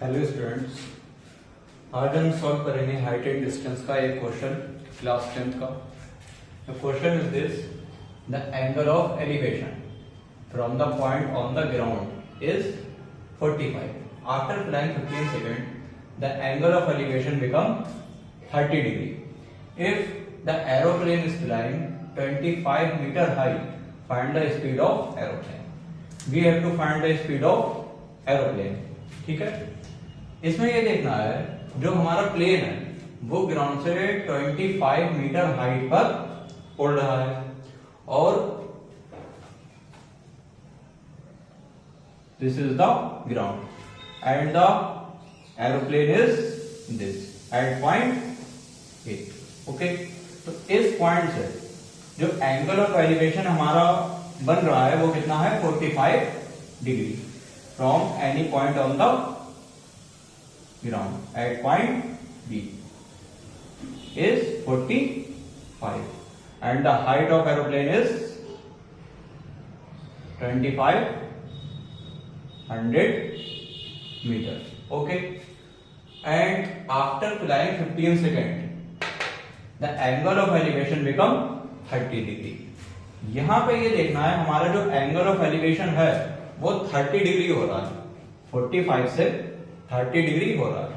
Hello students, आज हम solve करेंगे हाइट एंड डिस्टेंस का एक क्वेश्चन क्लास 10th का। The question is this: the angle of elevation from the point on the ground is 45. After flying 15 seconds the angle of elevation become 30 degree. If the aeroplane is flying 25 meter high, find the speed of aeroplane. We have to find the speed of aeroplane. ठीक है, इसमें ये देखना है जो हमारा plane है वो ग्राउंड से 25 मीटर हाइट पर उड़ रहा है और this is the ground and the aeroplane is this eight point A. Okay, तो इस पॉइंट से जो एंगल ऑफ एलिवेशन हमारा बन रहा है वो कितना है? 45 degree from any point on the ground at point B is 45 and the height of aeroplane is 2500 meters. Okay, and after flying 15 seconds the angle of elevation become 30 degree. यहां पे ये देखना है हमारा जो एंगल ऑफ एलिवेशन है वो 30 degree हो रहा है, 45 से 30 डिग्री हो रहा है.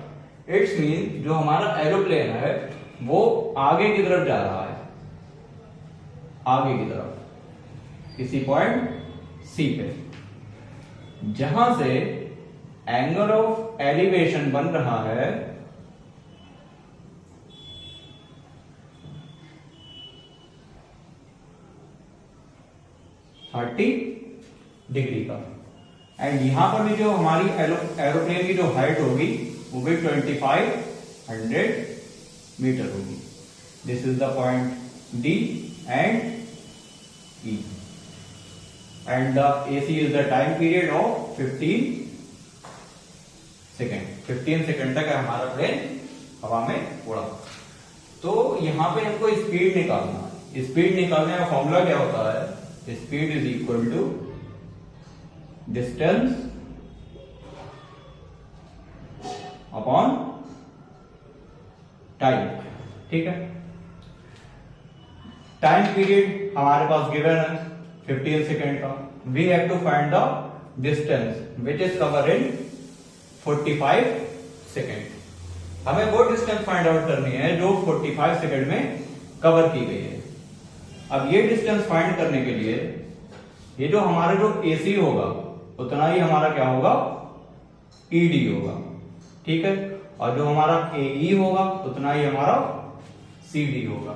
इट्स मीन जो हमारा एरोप्लेन है वो आगे की तरफ जा रहा है, आगे की तरफ किसी पॉइंट सी पे, जहां से एंगल ऑफ एलिवेशन बन रहा है 30 डिग्री का. एंड यहां पर भी जो हमारी एरोप्लेन की जो हाइट होगी वो भी 2500 मीटर होगी. This is the point D and E and the AC is the time period of 15 second. 15 second तक हमारा प्लेन हवा में उड़ा. तो यहां पे हमको स्पीड निकालना है. स्पीड निकालने का फॉर्मूला क्या होता है? Speed is equal to distance upon time. ठीक है, टाइम पीरियड हमारे पास गिवन है 15 सेकेंड का. We have to find the distance which is cover in 45 second. हमें वो डिस्टेंस फाइंड आउट करनी है जो 45 सेकेंड में कवर की गई है. अब ये डिस्टेंस फाइंड करने के लिए ये जो हमारा जो एसी होगा उतना ही हमारा क्या होगा? ईडी होगा. ठीक है, और जो हमारा एई होगा उतना ही हमारा सीडी होगा.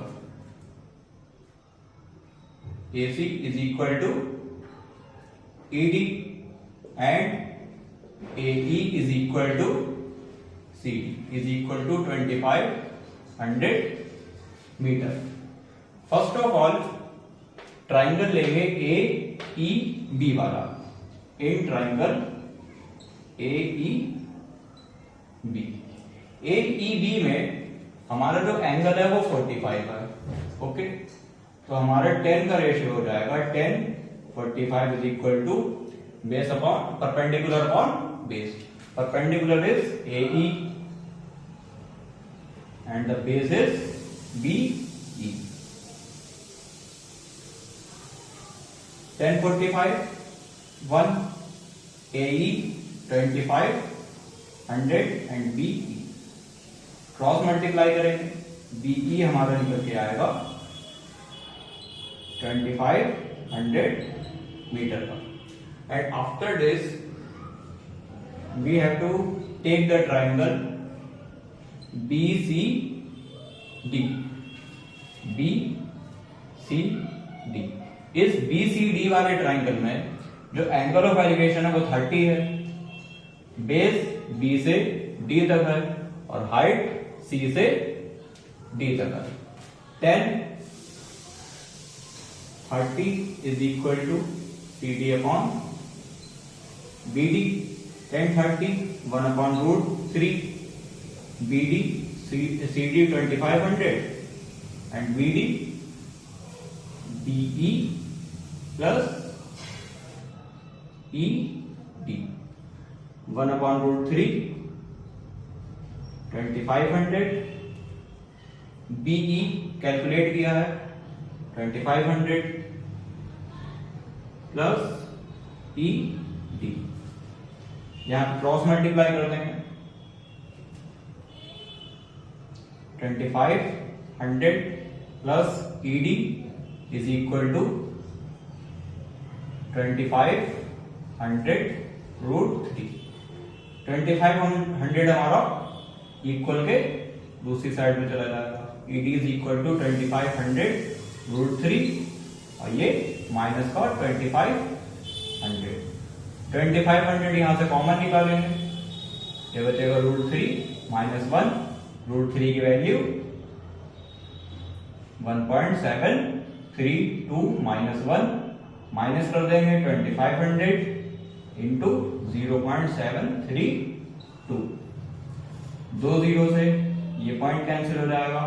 AC is equal to ED and AE is equal to CD is equal to 2500 metre. First of all triangle लेंगे ए ई बी वाला. In triangle A E B. A E B में हमारा जो angle है वो 45 है. Okay, तो हमारा 10 का रेशियो हो जाएगा 10. 45 is equal to base upon perpendicular upon base. Perpendicular is A E and the base is B E. 10 45 1 AE 25 100 एंड BE. क्रॉस मल्टीप्लाई करेंगे, BE हमारा निकल के आएगा 2500 मीटर का. And after this we have to take the triangle BCD. BCD. इस BCD वाले triangle में जो एंगल ऑफ एलिवेशन है वो 30 है, बेस B से D तक है और हाइट C से D तक है. 10 30 is equal to CD upon BD. 10 30 1 अपॉन √3 BD CD 2500 एंड BD DE plus E D. 1/√3 2500, BE calculate किया है 2500 प्लस ED, यहां क्रॉस मल्टीप्लाई कर देंगे 2500 plus ED is equal to 2500 root 3। 2500 हमारा इक्वल के दूसरी साइड में चला जाएगा, ED is equal to 2500 root 3 और ये माइनस का 2500। 2500 यहां से कॉमन निकालेंगे, ये बचेगा रूट 3 माइनस 1, रूट 3 की वैल्यू 1.732 माइनस 1, माइनस कर देंगे 2500 इंटू 0.732, दो जीरो से ये पॉइंट कैंसिल हो जाएगा,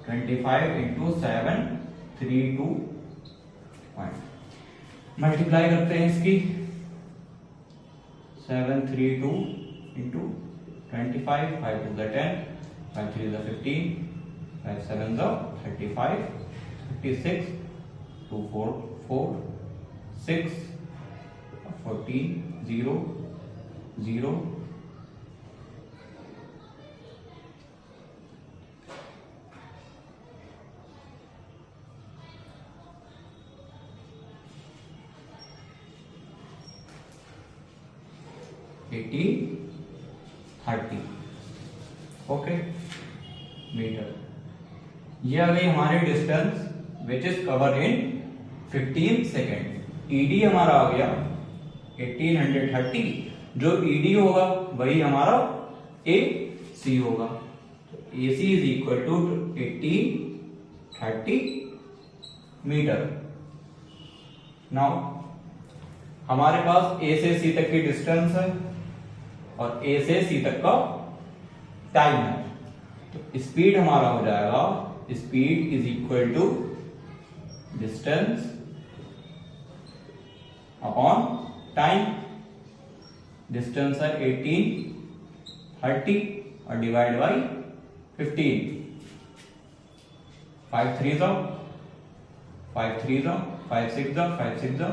25 इंटू 732 पॉइंट, मल्टीप्लाई करते हैं इसकी 732 into 25, 5 two the 10, 5 3 the 15, 5 7 the 35, 36, 2 4 4 6 14 0 0 80 30 okay metre. ये आ गई हमारी distance which is cover in 15 second. ED हमारा आ गया 1830, जो ईडी होगा वही हमारा AC होगा, तो AC is equal to 1830 metre. Now हमारे पास A से C तक की डिस्टेंस है और A से C तक का टाइम है, तो स्पीड हमारा हो जाएगा, speed is equal to distance upon time. Distance है 1830 और डिवाइड बाई 15, 5 3 जा 5 3 जा 5 6 जा 5 6 जा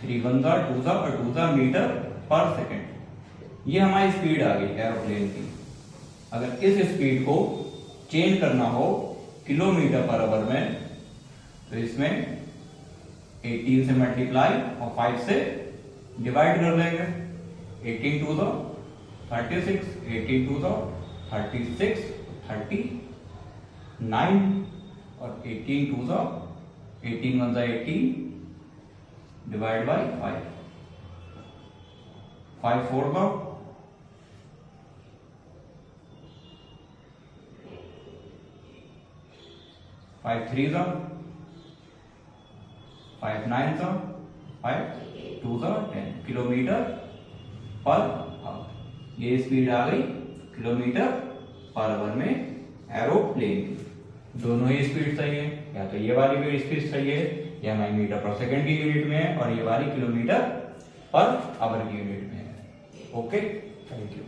3 1 जा 2 जा और 2 जा मीटर पर सेकेंड। ये हमारी स्पीड आ गई एरोप्लेन की। अगर इस स्पीड को चेंज करना हो किलोमीटर पर आवर में, तो इसमें 18 से मल्टीप्लाई और 5 से डिवाइड कर देंगे। 18 2 जा 36, 18 2 जा 36 39 और 18 2 जा 18 1 जा 18 डिवाइड बाई 5, 5 4 जा 5 3 जा 5 9 जा 5 2 जा 10 किलोमीटर पर आवर। ये स्पीड आ गई किलोमीटर पर आवर में एरोप्लेन की। दोनों ही स्पीड सही है, या तो ये वाली स्पीड सही है, या हमारी मीटर पर सेकंड की यूनिट में है, और ये वाली किलोमीटर पर आवर की यूनिट में है। Okay, thank you.